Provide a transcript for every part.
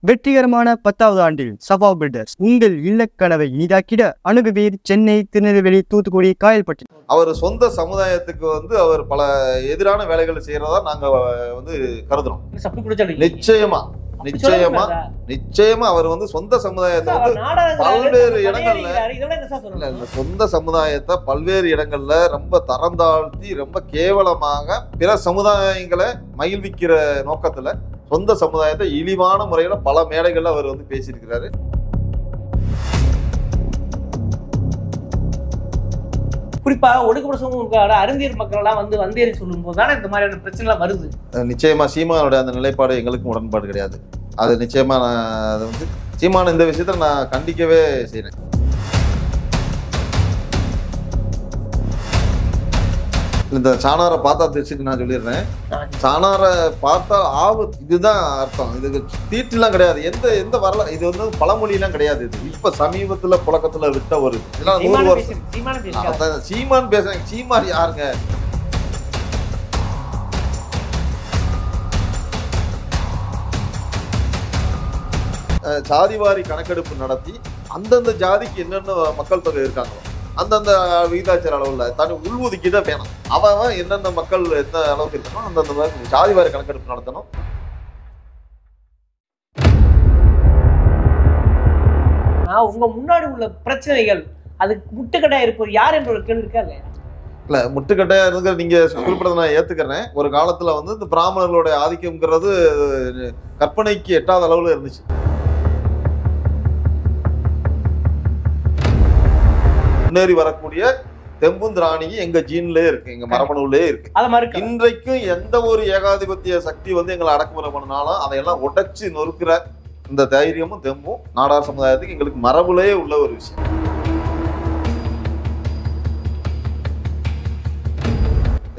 வெற்றிகரமான 10வது ஆண்டில் சபா பில்டர்ஸ் உங்கள் இல்லக்கனவை இனிதாக்கிட அணுகுவீர் சென்னை, திருநெல்வேலி, தூத்துக்குடி, காயல்பட்டி. அவர் சொந்த சமுதாயத்துக்கு அவர் பல எதிரான வேலைகளை செய்யறதா நாங்க கருதுறோம். நிச்சயமா நிச்சயமா நிச்சயமா அவர் சொந்த சமுதாயத்தை பல்வேறு இடங்கள்ல சொந்த சமுதாயத்தை பல்வேறு இடங்கள்ல ரொம்ப தரம் தாழ்த்தி ரொம்ப கேவலமாக பிற சமுதாயங்களை மகிழ்விக்கிற நோக்கத்துல சொந்த சமுதாயத்தை இழிவான முறையில பல மேடைகள்ல அவர் பேசியிருக்கிறாரு. குறிப்பா ஒடுக்கப்பட்ட சமூக அருந்தியர் மக்கள் எல்லாம் வந்தேறி சொல்லும் போதுதானே இந்த மாதிரியான பிரச்சனை எல்லாம் வருது. நிச்சயமா சீமானோட அந்த நிலைப்பாடு எங்களுக்கும் உடன்பாடு கிடையாது. அது நிச்சயமா நான் சீமான இந்த விஷயத்த நான் கண்டிக்கவே செய்யறேன். இந்த சாணாரை பார்த்தா தெரிச்சுட்டு நான் சொல்லிடுறேன். சாணாரை பார்த்தா ஆபத்து, இதுதான் அர்த்தம். இதுக்கு தீட்டுலாம் கிடையாது. எந்த வரல, இது பழமொழியெல்லாம் கிடையாது. இது இப்ப சமீபத்துல புழக்கத்துல விட்ட ஒரு இதெல்லாம் 100 வருஷம். சீமான் பேசுறேன். சீமான் யாருங்க? சாதிவாரி கணக்கெடுப்பு நடத்தி அந்தந்த ஜாதிக்கு என்னென்ன மக்கள் தொகை இருக்காங்களோ அந்தந்த விகிதாச்சார அளவுல தனி உள்ஒதுக்கீடு வேணும். அவன் என்னென்ன மக்கள் எந்த அளவுக்கு இருக்கணும் அந்தந்த சாதிவாரி கணக்கெடுப்பு நடத்தணும். உங்க முன்னாடி உள்ள பிரச்சனைகள் அதுக்கு முட்டுக்கட்டையா இருப்பது யார் என்ற ஒரு கேள்வி இருக்காங்க. இல்ல, முட்டுக்கட்டையா இருக்கிற நீங்க குறிப்பிட்டதை நான் ஏத்துக்கிறேன். ஒரு காலத்துல இந்த பிராமணர்களுடைய ஆதிக்கம்ங்கிறது கற்பனைக்கு எட்டாத அளவுல இருந்துச்சு. முன்னேறி வரக்கூடிய தெம்புந்திராணி எங்க ஜீன்லயே இருக்கு, எங்க மரபணுலயே இருக்கு. இன்றைக்கும் எந்த ஒரு ஏகாதிபத்திய சக்தி எங்களை அடக்குமுறை பண்ணாலும் அதையெல்லாம் உடைச்சு நொறுக்கிற இந்த தைரியமும் தெம்பும் நாடார் சமுதாயத்துக்கு எங்களுக்கு மரபுலயே உள்ள ஒரு விஷயம்.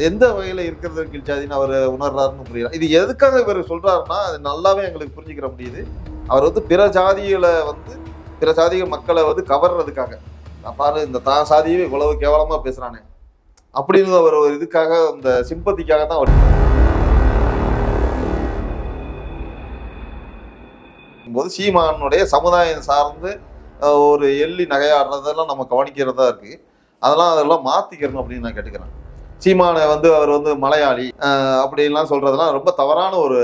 எந்த வகையில இருக்கிறது கீழ்ச்சாதின்னு அவர் உணர்றாருன்னு புரியல. இது எதுக்காக இவர் சொல்றாருன்னா அது நல்லாவே எங்களுக்கு புரிஞ்சுக்கிற முடியுது. அவர் பிற ஜாதிகளை பிற ஜாதிக மக்களை கவர்றதுக்காக பாரு இந்த தான் சாதியே இவ்வளவு கேவலமா பேசுறானே அப்படின்னு அவர் ஒரு இதுக்காக இந்த சிம்பத்திக்காக தான் அவர் போது சீமானுடைய சமுதாயம் சார்ந்து ஒரு எள்ளி நகையாடுறதெல்லாம் நம்ம கவனிக்கிறதா இருக்கு. அதெல்லாம் மாத்திக்கிறணும் அப்படின்னு நான் கேட்டுக்கிறேன். சீமானை அவர் மலையாளி அப்படின்லாம் சொல்றதெல்லாம் ரொம்ப தவறான ஒரு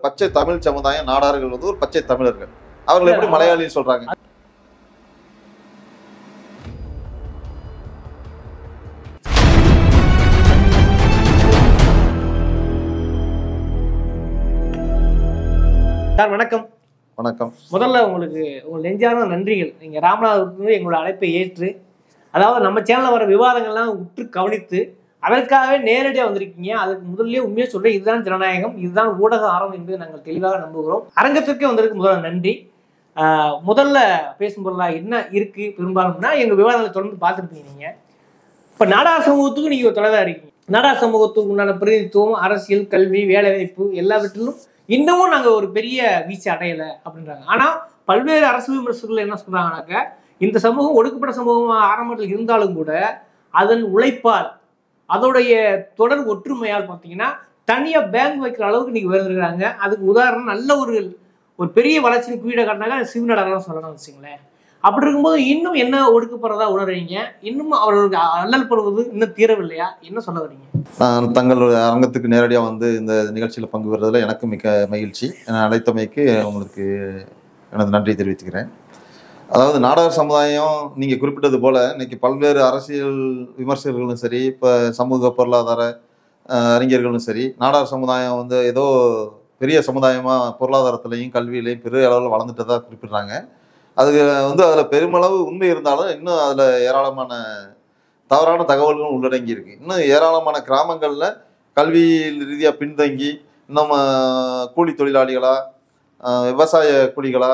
பச்சை தமிழ் சமுதாயம். நாடார்கள் ஒரு பச்சை தமிழர்கள். அவர்கள் எப்படி மலையாளின்னு சொல்றாங்க? சார் வணக்கம். வணக்கம். முதல்ல உங்களுக்கு நெஞ்சார்ந்த நன்றிகள். நீங்க ராமநாதபுரத்துல எங்களோட அழைப்பை ஏற்று, அதாவது நம்ம சேனல்ல வர விவாதங்கள்லாம் உற்று கவனித்து அதற்காகவே நேரடியாக வந்திருக்கீங்க. அதுக்கு முதல்ல உண்மையை சொல்றேன், இதுதான் ஜனநாயகம், இதுதான் ஊடக ஆர்வம் என்பதை நாங்கள் தெளிவாக நம்புகிறோம். அரங்கத்திற்கே வந்திருக்கு முதல்ல நன்றி. முதல்ல பேசும் பொருளா என்ன இருக்கு பெரும்பாலும்னா எங்க விவாதங்களை தொடர்ந்து பார்த்துருப்பீங்க. நீங்க இப்ப நாடார் சமூகத்துக்கும் நீங்க தலைவா இருக்கீங்க. நாடார் சமூகத்துக்கு உண்டான பிரதிநிதித்துவம், அரசியல், கல்வி, வேலைவாய்ப்பு எல்லாவற்றிலும் இன்னமும் நாங்க ஒரு பெரிய வீழ்ச்சி அடையல அப்படின்றாங்க. ஆனா பல்வேறு அரசு விமர்சகர்கள் என்ன சொல்றாங்கன்னாக்க இந்த சமூகம் ஒடுக்கப்பட்ட சமூகம் ஆரம்பத்தில் இருந்தாலும் கூட அதன் உழைப்பால் அதோடைய தொடர் ஒற்றுமையால் பார்த்தீங்கன்னா தனியா பேங்க் வைக்கிற அளவுக்கு நீங்க வருகிறாங்க. அதுக்கு உதாரணம் நல்ல ஒரு பெரிய வளர்ச்சியின் குறியீட காட்டினாங்க சிவநாடாரெல்லாம் சொல்லணும்னு வச்சுங்களேன். அப்படி இருக்கும்போது இன்னும் என்ன ஒடுக்கப்படுறதா உணர்றீங்க? இன்னும் அவர்களுக்கு அல்லல் படுவது இன்னும் தீரவில்லையா? என்ன சொல்ல வரீங்க? நான் தங்களுடைய அரங்கத்துக்கு நேரடியாக இந்த நிகழ்ச்சியில் பங்கு பெறுவதில் எனக்கு மிக மகிழ்ச்சி. அழைத்தமைக்கு உங்களுக்கு எனது நன்றி தெரிவித்துக்கிறேன். அதாவது நாடார் சமுதாயம் நீங்கள் குறிப்பிட்டது போல இன்னைக்கு பல்வேறு அரசியல் விமர்சகர்களும் சரி, இப்போ சமூக பொருளாதார அறிஞர்களும் சரி, நாடார் சமுதாயம் ஏதோ பெரிய சமுதாயமாக பொருளாதாரத்திலையும் கல்வியிலையும் பெரிய அளவில் வளர்ந்துட்டு தான் குறிப்பிடுறாங்க. அது அதில் பெருமளவு உண்மை இருந்தாலும் இன்னும் அதில் ஏராளமான தவறான தகவல்களும் உள்ளடங்கி இருக்கு. இன்னும் ஏராளமான கிராமங்களில் கல்வி ரீதியாக பின்தங்கி இன்னும் கூலி தொழிலாளிகளா, விவசாய கூலிகளா,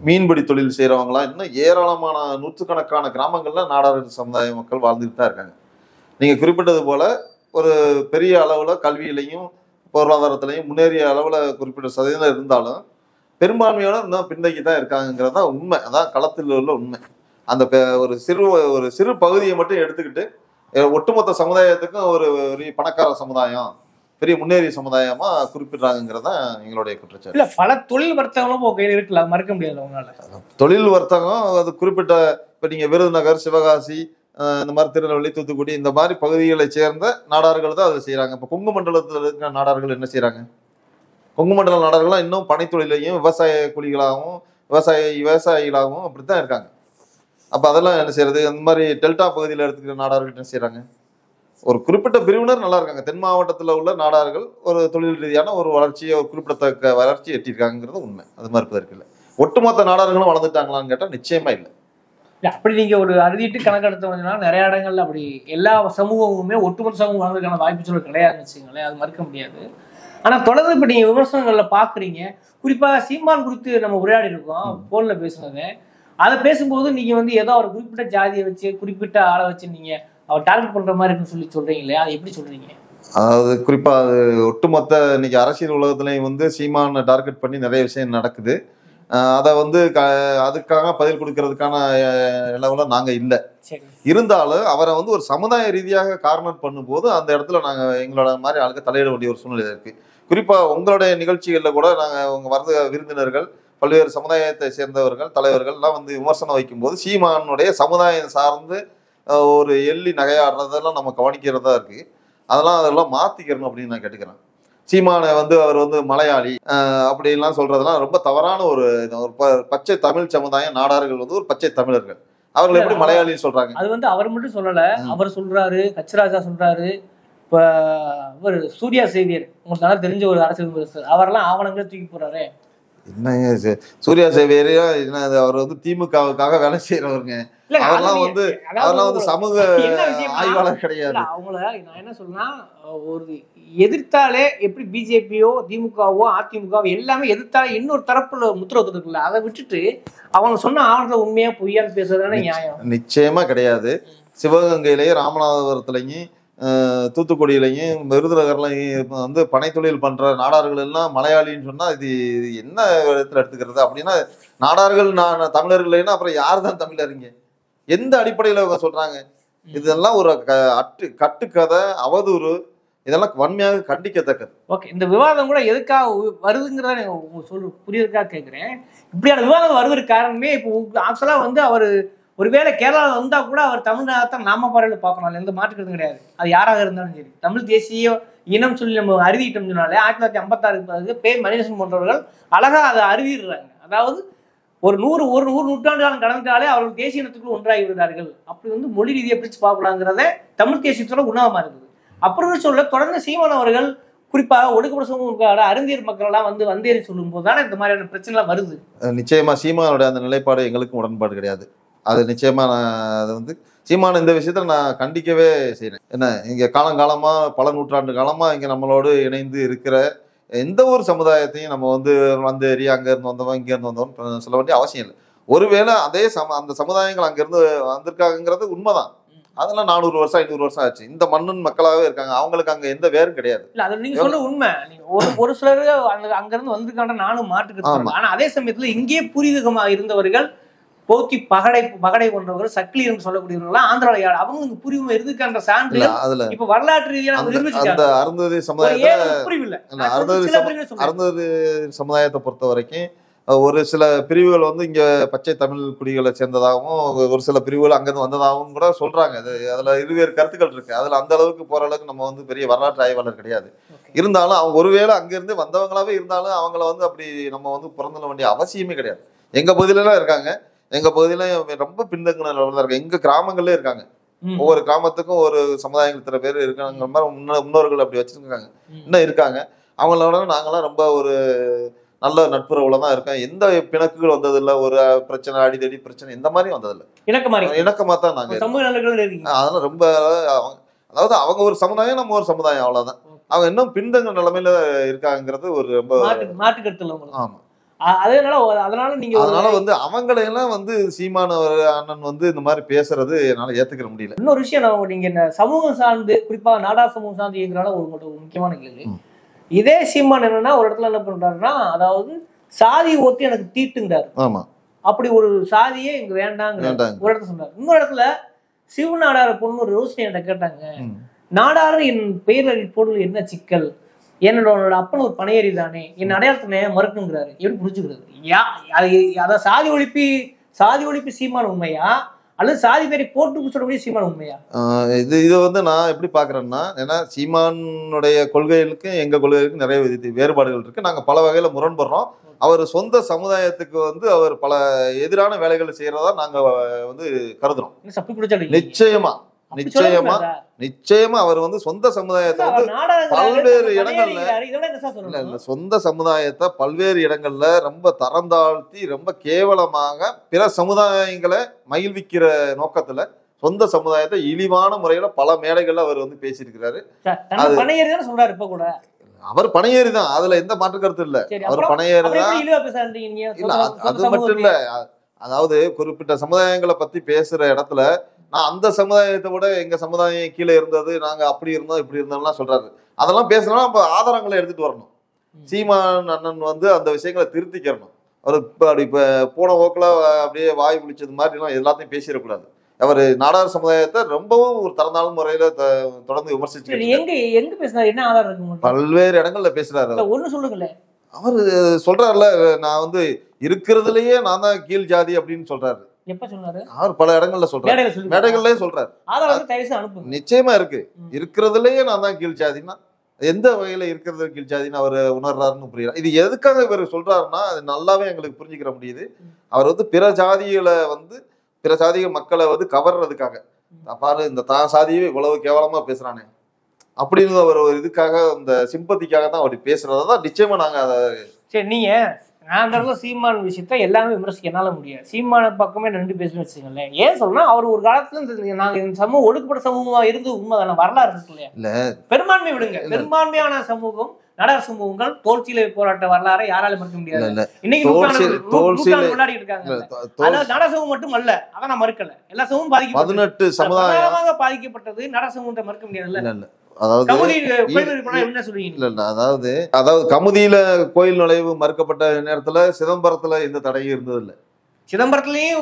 மீன்பிடி தொழில் செய்கிறவங்களா இன்னும் ஏராளமான நூற்றுக்கணக்கான கிராமங்களில் நாடார் சமுதாய மக்கள் வாழ்ந்துட்டு தான் இருக்காங்க. நீங்கள் குறிப்பிட்டது போல ஒரு பெரிய அளவில் கல்வியிலையும் பொருளாதாரத்திலையும் முன்னேறிய அளவில் குறிப்பிட்ட சதவீதம் இருந்தாலும் பெரும்பான்மையோட இன்னும் பின்தங்கி தான் இருக்காங்கிறது தான் உண்மை. அதான் களத்தில் உள்ள உண்மை. அந்த ஒரு சிறு பகுதியை மட்டும் எடுத்துக்கிட்டு ஒட்டுமொத்த சமுதாயத்துக்கும் ஒரு பணக்கார சமுதாயம், பெரிய முன்னேறிய சமுதாயமா குறிப்பிடுறாங்கிறதான் எங்களுடைய குற்றச்சாட்டு. இல்ல பல தொழில் வர்த்தகங்களும் கையில் இருக்குல்ல, அது மறக்க முடியாது உங்களால. தொழில் வர்த்தகம் அது குறிப்பிட்ட இப்ப நீங்க விருதுநகர், சிவகாசி, இந்த மாதிரி திருநெல்வேலி, தூத்துக்குடி இந்த மாதிரி பகுதிகளை சேர்ந்த நாடார்கள் தான் அதை செய்யறாங்க. இப்ப கொங்கு மண்டலத்தில் இருக்கிற நாடார்கள் என்ன செய்யறாங்க? கொங்கு மண்டல நாடார்கள்லாம் இன்னும் பனைத்தொழிலையும் விவசாய கூலிகளாகவும் விவசாயிகளாகவும் அப்படித்தான் இருக்காங்க. அப்ப அதெல்லாம் என்ன செய்யறது? அந்த மாதிரி டெல்டா பகுதியில் எடுத்துக்கிற நாடார்கள் என்ன செய்யறாங்க? ஒரு குறிப்பிட்ட பிரிவினர் நல்லா இருக்காங்க. தென் மாவட்டத்தில் உள்ள நாடார்கள் ஒரு தொழில் ரீதியான ஒரு வளர்ச்சியை, ஒரு குறிப்பிடத்தக்க வளர்ச்சி எட்டியிருக்காங்கிறது உண்மை. அது மறுப்பதற்கு இல்லை. ஒட்டுமொத்த நாடார்களும் வளர்ந்துட்டாங்களான்னு கேட்டால் நிச்சயமா இல்லை. அப்படி நீங்க ஒரு அறுதிட்டு கணக்கெடுத்து வந்தீங்கன்னா நிறைய இடங்கள்ல அப்படி எல்லா சமூகமுமே ஒட்டுமொத்த சமூகம் வளர்றதுக்கான வாய்ப்பு சொல்ல கிடையாதுன்னு வச்சுங்களேன், அது மறுக்க முடியாது. ஆனா தொடர்ந்து இப்ப நீங்க விமர்சனங்கள்ல பாக்குறீங்க, குறிப்பாக சீமான் குறித்து நம்ம உரையாடி இருக்கோம் போன்ல பேசுனது. அதை பேசும்போது நீங்க வந்து ஏதோ ஒரு குறிப்பிட்ட ஜாதியை வச்சு குறிப்பிட்ட ஆளை வச்சு நீங்க அவர் டார்கெட் பண்ற மாதிரி இருக்குன்னு சொல்றீங்களே, அதை எப்படி சொல்றீங்க? அதாவது குறிப்பா அது ஒட்டுமொத்த இன்னைக்கு அரசியல் உலகத்துலையும் வந்து சீமான டார்கெட் பண்ணி நிறைய விஷயம் நடக்குது. அதை வந்து அதுக்காக பதில் கொடுக்கறதுக்கான லெவலில் நாங்கள் இல்லை. இருந்தாலும் அவரை வந்து ஒரு சமுதாய ரீதியாக கார்னர் பண்ணும்போது அந்த இடத்துல நாங்கள் எங்களோட மாதிரி ஆளுக்கு தலையிட வேண்டிய ஒரு சூழ்நிலை இருக்கு. குறிப்பாக உங்களுடைய நிகழ்ச்சிகளில் கூட நாங்கள் உங்கள் வரது விருந்தினர்கள், பல்வேறு சமுதாயத்தை சேர்ந்தவர்கள், தலைவர்கள்லாம் வந்து விமர்சனம் வைக்கும்போது சீமானுடைய சமுதாயம் சார்ந்து ஒரு எள்ளி நகையாடுறதெல்லாம் நம்ம கவனிக்கிறதா இருக்கு. அதெல்லாம் மாத்திக்கிறணும் அப்படின்னு நான் கேட்டுக்கிறேன். சீமானை வந்து அவர் வந்து மலையாளி அப்படின்லாம் சொல்றதெல்லாம் ரொம்ப தவறான ஒரு பச்சை தமிழ் சமுதாயம். நாடார்கள் வந்து ஒரு பச்சை தமிழர்கள், அவர்கள் எப்படி மலையாளின்னு சொல்றாங்க? அது வந்து அவர் மட்டும் சொல்லல, அவர் சொல்றாரு, கச்சராஜா சொல்றாரு, இப்ப இவர் சூர்யா சேவியர் உங்களுக்கு நல்லா தெரிஞ்ச ஒரு அரசியல் விமர்சகர், அவரெல்லாம் ஆவணங்களே தூக்கி போறாரு. என்னங்க சூர்யா சேவியரையா? என்ன அவர் வந்து திமுகவுக்காக வேலை செய்யறவருங்க. அதெல்லாம் வந்து சமூக ஆய்வாளர் கிடையாது. அவங்கள நான் என்ன சொல்றேன்னா, ஒரு எதிர்த்தாலே எப்படி பிஜேபியோ திமுகவோ அதிமுகவோ எல்லாமே எதிர்த்தாலே இன்னொரு தரப்புல முத்திரத்து இருக்குல்ல, அதை விட்டுட்டு அவங்க சொன்ன ஆவணத்தை உண்மையா பொய்யான்னு பேசுறதுதானே நியாயம்? நிச்சயமா கிடையாது. சிவகங்கையிலேயே, ராமநாதபுரத்துலையும், தூத்துக்குடியிலையும், விருதுநகர்லையும் வந்து பனை தொழில் பண்ற நாடார்கள் எல்லாம் மலையாளின்னு சொன்னா இது என்ன விதத்துல எடுத்துக்கிறது? அப்படின்னா நாடார்கள் தமிழர்கள்னா அப்புறம் யார் தான் தமிழருங்க? எந்த அடிப்படையில அவங்க சொல்றாங்க? இதெல்லாம் ஒரு கட்டுக்கதை, அவதூறு, இதெல்லாம் வன்மையாக கண்டிக்கத்தக்கது. ஓகே, இந்த விவாதம் கூட எதுக்காக வருதுங்கிறத புரியறதுக்காக கேட்கிறேன். இப்படியான விவாதம் வருவதற்கு காரணமே இப்போ ஆக்சுவலா வந்து அவர் ஒருவேளை கேரளாவில் வந்தா கூட அவர் தமிழ்நாட்தான் நாம பறையில பார்க்கணும், எந்த மாற்றுக்கிறது கிடையாது. அது யாராக இருந்தாலும் சரி, தமிழ் தேசிய இனம் சொல்லி நம்ம அறுதிட்டோம் சொன்னாலே 1956 பேர் மணிகண்டன் போன்றவர்கள் அழகா அதை அறுதிடுறாங்க. அதாவது ஒரு நூற்றாண்டு காலம் கடந்தாலே அவர்கள் தேசிய இனத்துக்குள் ஒன்றாகி விடுறார்கள். அப்படி வந்து மொழி ரீதியை பிரிச்சு பார்க்கலாங்கிறத தமிழ் தேசியத்தோட உணவமா இருக்குது. அப்புறம் சொல்ல தொடர்ந்து சீமான் அவர்கள் குறிப்பாக ஒடுக்கப்பட்ட சமூக அருந்தியர் மக்கள் எல்லாம் வந்து வந்தேறி சொல்லும் போது தானே இந்த மாதிரியான பிரச்சனை எல்லாம் வருது. நிச்சயமா சீமானோட அந்த நிலைப்பாடு எங்களுக்கும் உடன்பாடு கிடையாது. அது நிச்சயமா நான் அது வந்து சீமான இந்த விஷயத்துல நான் கண்டிக்கவே செய்யறேன். என்ன, இங்க காலங்காலமா பல நூற்றாண்டு காலமா இங்க நம்மளோடு இணைந்து இருக்கிற எந்த ஒரு சமுதாயத்தையும் நம்ம வந்து அங்க இருந்து வந்தவன் இங்க இருந்து வந்தவன் சொல்ல வேண்டிய அவசியம் இல்லை. ஒருவேளை அதே அந்த சமுதாயங்கள் அங்க இருந்து வந்திருக்காங்கிறது உண்மைதான். அதெல்லாம் 400 வருஷம் 500 வருஷம் ஆச்சு. இந்த மண்ணின் மக்களாகவே இருக்காங்க. அவங்களுக்கு அங்க எந்த வேறும் கிடையாது. இல்ல, அது நீங்க சொல்ல உண்மை. ஒரு சிலர் அங்க இருந்து வந்திருக்காங்க, நானும் மாட்டுக்கு. ஆனா அதே சமயத்துல இங்கே பூர்வீகமா இருந்தவர்கள் போத்தி பகடை கொண்டவர்கள், சக்லி என்று சொல்லக்கூடியவர்கள் ஆந்திராவில் அவங்க பூர்வீகம் இருந்துக்கான சான்று இப்ப வரலாற்று ரீதியான அருந்ததி சமுதாயத்தை பொறுத்த வரைக்கும் ஒரு சில பிரிவுகள் வந்து இங்க பச்சை தமிழ் குடிகளை சேர்ந்ததாகவும், ஒரு சில பிரிவுகள் அங்கிருந்து வந்ததாகவும் கூட சொல்றாங்க. அதுல இருவேறு கருத்துக்கள் இருக்கு. அதுல அந்த அளவுக்கு போற அளவுக்கு நம்ம வந்து பெரிய வரலாற்று ஆய்வாளர் கிடையாது. இருந்தாலும் அவங்க ஒருவேளை அங்கிருந்து வந்தவங்களாவே இருந்தாலும் அவங்கள வந்து அப்படி நம்ம வந்து புறந்தள்ள வேண்டிய அவசியமே கிடையாது. எங்க பகுதியிலாம் இருக்காங்க. எங்க பகுதியில ரொம்ப பின்தங்கின லெவலில் இருக்காங்க. எங்க கிராமங்கள்லயே இருக்காங்க. ஒவ்வொரு கிராமத்துக்கும் ஒரு சமுதாயங்கள் இத்தனை பேர் இருக்காங்கிற மாதிரி முன்னோர்கள் அப்படி வச்சிருக்காங்க, இன்னும் இருக்காங்க. அவங்களோட நாங்களாம் ரொம்ப ஒரு நல்ல நட்புறவுல தான் இருக்கோம். எந்த பிணக்குகள் வந்ததில்லை, ஒரு பிரச்சனை அடிதடி பிரச்சனை இந்த மாதிரி வந்ததில்லை. இணக்கமா தான் நாங்க. அதெல்லாம் ரொம்ப அதாவது அவங்க ஒரு சமுதாயம், நம்ம ஒரு சமுதாயம், அவ்வளவுதான். அவங்க இன்னும் பின்தங்க நிலைமையில இருக்காங்கிறது ஒரு ரொம்ப மாட்டுக்கருத்து. ஆமா. அதனால வந்து அவங்களையெல்லாம் வந்து சீமான அண்ணன் வந்து இந்த மாதிரி பேசுறது என்னால ஏத்துக்கிற முடியல. இன்னொரு விஷயம், நீங்க சமூகம் சார்ந்து குறிப்பா நாடா சமூகம் சார்ந்து இயங்குறால ஒரு முக்கியமான கேள்வி. இதே சீமான் என்னன்னா ஒரு இடத்துல என்ன பண்றாருன்னா, அதாவது சாதி ஓட்டு எனக்கு தீட்டுங்கிறாரு. ஆமா, அப்படி ஒரு சாதியே இங்க வேண்டாங்க ஒரு இடத்துல சொன்னாரு. இன்னொரு இடத்துல சிவநாடார பொண்ணு ரோஷினி என்கிட்ட கேட்டாங்க, நாடாறு என் பெயர் பொருள் என்ன சிக்கல், என்னோட அப்பன் ஒரு பனையேறி தானே, என் அடையாளத்தினை மறுக்கணுங்கிறாரு. எப்படி புரிஞ்சுக்கிறது? அதை சாதி ஒழிப்பு சீமான் உண்மையா, அல்லது சாதி பேரை போட்டு சொல்லக்கூடிய சீமான் உண்மையா? இது வந்து நான் எப்படி பாக்குறேன்னா, ஏன்னா சீமானுடைய கொள்கைகளுக்கும் எங்க கொள்கைகளுக்கும் நிறைய வேறுபாடுகள் இருக்கு. நாங்க பல வகையில முரண்படுறோம். அவர் சொந்த சமுதாயத்துக்கு வந்து அவர் பல எதிரான வேலைகளை செய்யறதா நாங்க வந்து கருதுறோம். நிச்சயமா அவர் வந்து சொந்த சமுதாயத்தை வந்து பல்வேறு இடங்கள்ல சொந்த சமுதாயத்தை பல்வேறு இடங்கள்ல ரொம்ப தரம் தாழ்த்தி ரொம்ப கேவலமாக பிற சமுதாயங்களை மகிழ்விக்கிற நோக்கத்துல சொந்த சமுதாயத்தை இழிவான முறையில பல மேடைகள்ல அவர் வந்து பேசியிருக்கிறாரு. சொல்றாரு இப்ப கூட அவர் பனையேறிதான், அதுல எந்த மாற்று கருத்து இல்ல. அவர் பனையேறிதான். இல்ல அது மட்டும் இல்ல, அதாவது குறிப்பிட்ட சமுதாயங்களை பத்தி பேசுற இடத்துல நான் அந்த சமுதாயத்தை விட எங்க சமுதாயம் கீழே இருந்தது, நாங்க அப்படி இருந்தோம் இப்படி இருந்தோம்லாம் சொல்றாரு. அதெல்லாம் பேசணும்னா அப்ப ஆதாரங்களை எடுத்துட்டு வரணும். சீமான் அண்ணன் வந்து அந்த விஷயங்களை திருத்திக்கிறணும். அவர் இப்ப போன போக்குல அப்படியே வாய் பிடிச்சது மாதிரி எல்லாம் எல்லாத்தையும் பேசிடக்கூடாது. அவர் நாடார் சமுதாயத்தை ரொம்பவும் ஒரு தரந்தாழ்வு முறையில தொடர்ந்து விமர்சிச்சு பல்வேறு இடங்கள்ல பேசுறாரு. ஒண்ணு சொல்லுங்களேன். அவர் சொல்றாருல, நான் வந்து இருக்கிறதுலயே நான் தான் கீழ் ஜாதி அப்படின்னு சொல்றாரு. எப்ப சொன்னாரு? அவர் பல இடங்கள்ல சொல்றாரு, மேடைகள்லயே சொல்றாரு. நிச்சயமா இருக்கு. இருக்கிறதுலயே நான் தான் கீழ் ஜாதின்னா எந்த வகையில இருக்கிறது கீழ் ஜாதின்னு அவர் உணர்றாருன்னு புரியல. இது எதுக்காக இவர் சொல்றாருன்னா அது நல்லாவே எங்களுக்கு புரிஞ்சுக்கிற முடியுது. அவர் வந்து பிற ஜாதிகளை வந்து பிற சாதிக மக்களை வந்து கவர்றதுக்காக பாரு இந்த தான் சாதியே இவ்வளவு கேவலமா பேசுறானே அப்படின்னு அவர் ஒரு இதுக்காக இந்த சிம்பத்திக்காக தான் அப்படி பேசுறதான் நிச்சயமா நாங்க அதை. சரி, நீங்க நான் சீமான் விஷயத்த எல்லாமே விமர்சிக்க என்னால முடியாது. சீமான பக்கமே நின்று பேசணும்னு வச்சுக்கோங்களேன். ஏன் சொல்றா, அவர் ஒரு காலத்துல நாங்க இந்த சமூகம் ஒடுக்கப்பட்ட சமூகமா இருந்து உண்மைதான வரலாறு இருக்கு இல்லையா? இல்ல பெரும்பான்மை விடுங்க, பெரும்பான்மையான சமூகம் நாடார் சமூகங்கள் தோல்சியில போராட்ட வரலாறை யாராலும் மறுக்க முடியாது. இன்னைக்கு கொண்டாடி இருக்காங்க. நாடார் சமூகம் மட்டும் அல்ல, அதை நான் மறுக்கல. எல்லா சமூகம் பாதிக்கப்பட்டது, பாதிக்கப்பட்டது நாடார் சமூகத்தை மறுக்க முடியாது. அதாவது கமுதியில கோயில் நுழைவு மறுக்கப்பட்ட நேரத்துல சிதம்பரத்துல எந்த தடையும் இருந்தது இல்ல. சிதம்பரத்திலயும்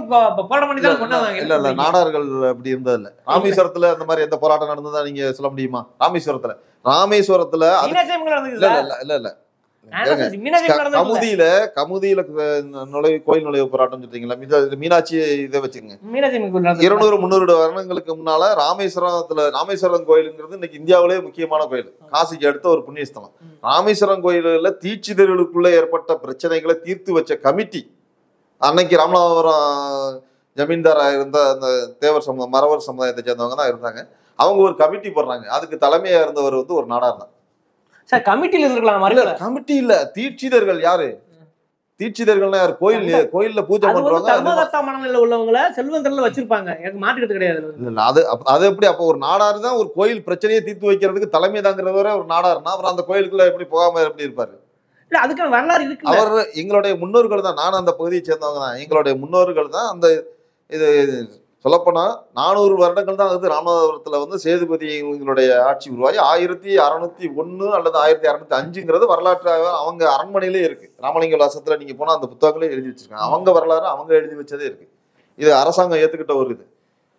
இல்ல நாடார்கள் அப்படி இருந்தது இல்ல. ராமேஸ்வரத்துல அந்த மாதிரி எந்த போராட்டம் நடந்ததா நீங்க சொல்ல முடியுமா? ராமேஸ்வரத்துல கமுதியில கோயில் நுழைவு போராட்டம் சொல்றீங்களா? மீனாட்சி இதை வச்சுங்க. 200-300 வருடங்களுக்கு முன்னால ராமேஸ்வரம் கோயிலுங்கிறது இன்னைக்கு இந்தியாவிலே முக்கியமான கோயில், காசிக்கு அடுத்த ஒரு புண்ணியஸ்தலம். ராமேஸ்வரம் கோயில்ல தீட்சிதர்களுக்குள்ள ஏற்பட்ட பிரச்சனைகளை தீர்த்து வச்ச கமிட்டி அன்னைக்கு ராமநாதபுரம் ஜமீன்தாரா இருந்த அந்த தேவர் மறவர் சமுதாயத்தை சேர்ந்தவங்க தான் இருந்தாங்க. அவங்க ஒரு கமிட்டி போடுறாங்க. அதுக்கு தலைமையா இருந்தவர் வந்து ஒரு நாடார் தான். சார், கமிட்டில இருக்கலாம். கமிட்டி இல்ல, தீட்சிதர்கள். யாரு தீட்சிதர்கள்னா யாரு? கோயில்ல பூஜை பண்றவங்க உள்ளவங்கள செல்வந்தர்ல வச்சிருப்பாங்க. எனக்கு மாட்டுக்கிறது கிடையாது. அது எப்படி? அப்ப ஒரு நாடாரு தான் ஒரு கோயில் பிரச்சனையை தீர்த்து வைக்கிறதுக்கு தலைமை தாங்கிறவரை ஒரு நாடாருன்னா அப்புறம் அந்த கோயிலுக்குள்ள எப்படி போகாம எப்படி இருப்பாரு? அதுக்கான வரலாறு இருக்கு. அவர் எங்களுடைய முன்னோர்கள் தான். நானும் அந்த பகுதியை சேர்ந்தவங்க தான். எங்களுடைய முன்னோர்கள் தான். அந்த இது சொல்லப்போனா 400 வருடங்கள் தான் வந்து ராமநாதபுரத்துல வந்து சேதுபதிகளுடைய ஆட்சி உருவாகி 1601 அல்லது 1605ங்கிறது வரலாற்றாக அவங்க அரண்மனையிலே இருக்கு. ராமலிங்க விலாசத்துல நீங்க போனா அந்த புத்தகங்களே எழுதி வச்சிருக்காங்க. அவங்க வரலாறு அவங்க எழுதி வச்சதே இருக்கு. இது அரசாங்கம் ஏத்துக்கிட்ட ஒரு இது.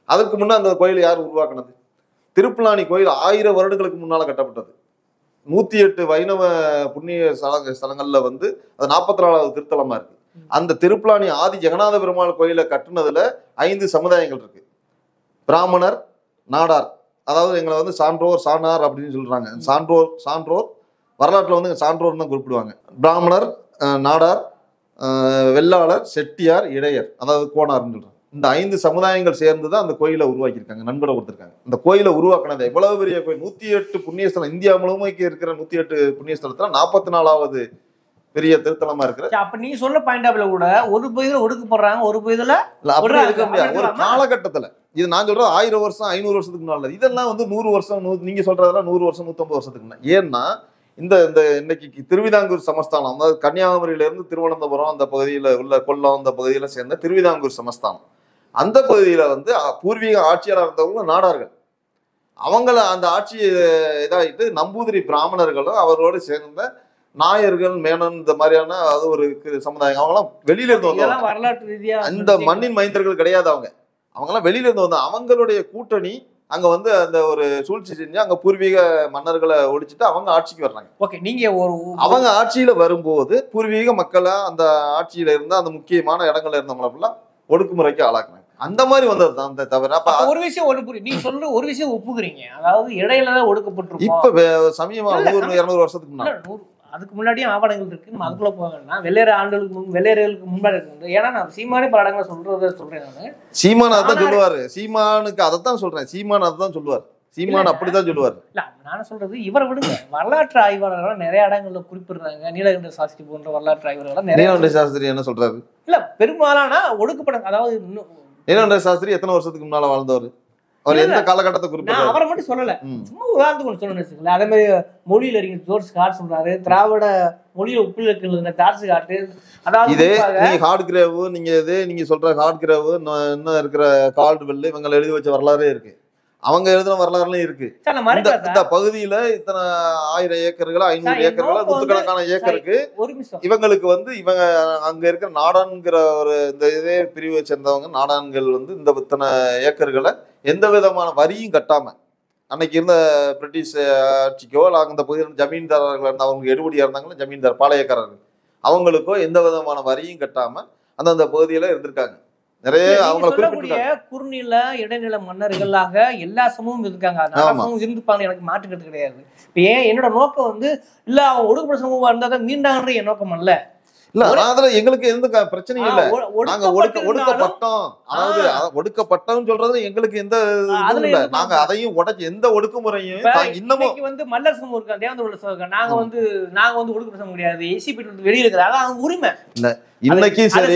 அதுக்கு முன்னே அந்த கோயில் யார் உருவாக்குனது? திருப்புலானி கோயில் 1000 வருடங்களுக்கு முன்னால கட்டப்பட்டது. 108 வைணவ புண்ணிய ஸ்தலங்கள்ல வந்து அது 44வது திருத்தலமா இருக்கு. அந்த திருப்புலானி ஆதி ஜெகநாத பெருமாள் கோயிலை கட்டுனதுல 5 சமுதாயங்கள் இருக்கு. பிராமணர், நாடார், அதாவது எங்களை வந்து சான்றோர் சாணார் அப்படின்னு சொல்றாங்க. சான்றோர் வரலாற்றுல வந்து சான்றோர் தான் குறிப்பிடுவாங்க. பிராமணர், நாடார், வெள்ளாளர், செட்டியார், இடையர், அதாவது கோணார்னு சொல்றாங்க. இந்த 5 சமுதாயங்கள் சேர்ந்துதான் அந்த கோயிலை உருவாக்கியிருக்காங்க, நன்கொடை கொடுத்திருக்காங்க. இந்த கோயிலை உருவாக்கினது எவ்வளவு பெரிய கோயில்! 108 புண்ணியஸ்தலம். இந்தியா முழுமைக்கு இருக்கிற 108 புண்ணியஸ்தலத்துல 44வது பெரிய திருத்தலமா இருக்கிற. அப்ப நீ சொல்ல பாயிண்ட் ஆஃப்ல கூட ஒரு பகுதியில ஒடுக்கு போடுறாங்க, ஒரு பகுதியில அப்படி இருக்க முடியாது. ஒரு காலகட்டத்துல இது நான் சொல்றது 1000 வருஷம் 500 வருஷத்துக்கு முன்னால. இதெல்லாம் வந்து 100 வருஷம், நீங்க சொல்றதெல்லாம் 100 வருஷம் 150 வருஷத்துக்கு முன்னாடி. ஏன்னா இந்த இன்னைக்கு திருவிதாங்கூர் சமஸ்தானம், அதாவது கன்னியாகுமரியில இருந்து திருவனந்தபுரம் அந்த பகுதியில உள்ள கொல்லம் அந்த பகுதியில சேர்ந்த திருவிதாங்கூர் சமஸ்தானம், அந்த பகுதியில வந்து பூர்வீக ஆட்சியாளர் இருந்தவங்க நாடார்கள். அவங்கள அந்த ஆட்சி இதாகிட்டு நம்பூதிரி பிராமணர்களும் அவர்களோடு சேர்ந்த நாயர்கள், மேனன், இந்த மாதிரியான அது ஒரு சமுதாயம். அவங்கலாம் வெளியில இருந்து வந்தவங்க, அந்த மண்ணின் மைந்தர்கள் கிடையாது. அவங்கெல்லாம் வெளியில இருந்து வந்தாங்க. அவங்களுடைய கூட்டணி அங்க வந்து அந்த ஒரு சூழ்ச்சி செஞ்சு அங்க பூர்வீக மன்னர்களை ஒழிச்சிட்டு அவங்க ஆட்சிக்கு வர்றாங்க. ஓகே, நீங்க அவங்க ஆட்சியில வரும்போது பூர்வீக மக்களை அந்த ஆட்சியில இருந்த அந்த முக்கியமான இடங்கள்ல இருந்தவங்கள ஒடுக்குமுறைக்கு ஆளாக்குறாங்க. அந்த மாதிரி வந்தது தான் தவிர. அப்ப ஒரு விஷயம் நீங்க சொல்ற ஒரு விஷயம் ஒப்புக்கிறீங்க, அதாவது இடையிலதான் ஒடுக்கப்பட்டிருக்கோம். இப்ப சமயமா 100-200 வருஷத்துக்கு முன்னாடி, அதுக்கு முன்னாடியும் ஆவணங்கள் இருக்கு. அதுக்குள்ள போவேன்னா வெள்ளையர்களுக்கு முன்னாடி இருக்கு. ஏன்னா நான் சீமானே பல இடங்களை சொல்றேன். நான் சீமான் அதான் சொல்லுவாரு. சீமானுக்கு அதைத்தான் சொல்றேன். சீமான் அதான் சொல்லுவார். சீமான் அப்படிதான் சொல்லுவார். இல்ல, நான் சொல்றது இவரை விடுங்க. வரலாற்று ஆய்வாளர்கள் நிறைய இடங்கள்ல குறிப்பிடுறாங்க. நீலகண்ட சாஸ்திரி போன்ற வரலாற்று ஆய்வாளர்கள் நீலகண்ட சாஸ்திரி என்ன சொல்றாரு? இல்ல, பெரும்பாலான ஒடுக்கப்பட, அதாவது நீலகண்ட சாஸ்திரி எத்தனை வருஷத்துக்கு முன்னால வாழ்ந்தவர்? அவர் எந்த காலகட்டத்தை குறிப்பிட்டாரு? அவரை மட்டும் சொல்லல, சும்மா உதாரணத்துக்கு ஒன்று சொல்லணும்னு. அதே மாதிரி மொழியில அறிஞர் ஜோர்ஜ் ஸ்காட் சொல்றாரு, திராவிட மொழியில உப்பிலக்கு ஜார்ஜ் ஸ்காட். அதாவது இதே நீங்க ஹார்ட் கிரேவ், நீங்க சொல்ற ஹார்ட் கிரேவ், இன்னும் இருக்கிற கால்டுவெல், இவங்க எழுதி வச்ச வரலாறே இருக்கு. அவங்க எழுதின வரலாறுலாம் இருக்கு. இந்த பகுதியில இத்தனை 1000 ஏக்கர்கள் 500 ஏக்கர்கள் நூற்றுக்கணக்கான ஏக்கருக்கு இவங்களுக்கு வந்து இவங்க அங்க இருக்கிற நாடான்கிற ஒரு இந்த இதே பிரிவை சேர்ந்தவங்க நாடான்கள் வந்து இந்த இத்தனை ஏக்கர்களை எந்த விதமான வரியும் கட்டாம, அன்னைக்கு இருந்த பிரிட்டிஷ் ஆட்சிக்கோ இல்லை அந்த பகுதியில் ஜமீன்தாரர்கள் இருந்தா, அவங்க எடுபடியா இருந்தாங்களோ ஜமீன்தார் பாளையக்காரர்கள், அவங்களுக்கோ எந்த விதமான வரியும் கட்டாம அந்தந்த பகுதியில இருந்திருக்காங்க. நிறைய அவங்க குறுநில இடைநில மன்னர்களாக எல்லா சமூகமும் இருக்காங்க. சமூகம் இருந்துப்பாங்க, எனக்கு மாற்றுக்கிறது கிடையாது. இப்ப ஏன் என்னோட நோக்கம் வந்து இல்ல அவன் ஒடுக்கப்பட்ட சமூகமா இருந்தாதான் மீண்டான்ற என் நோக்கம் அல்ல. இல்ல, அதுல எங்களுக்கு எந்த பிரச்சனையும் இல்ல. நாங்க ஒடுக்கப்பட்டோம், அதாவது ஒடுக்கப்பட்டோம் சொல்றது எங்களுக்கு எந்த இதுவும் இல்ல. நாங்க அதையும் உடைச்சு எந்த ஒடுக்குமுறையும் இன்னமும் வந்து மல்லர் சமூகம் இருக்கா, தேவந்தோட சமூகம், நாங்க வந்து ஒடுக்கப்பட்ட சமூகம் கிடையாது. எசிபி வெளியே இருக்கிறாங்க, அவங்க உரிமை இல்ல. இன்னைக்கும் சரி,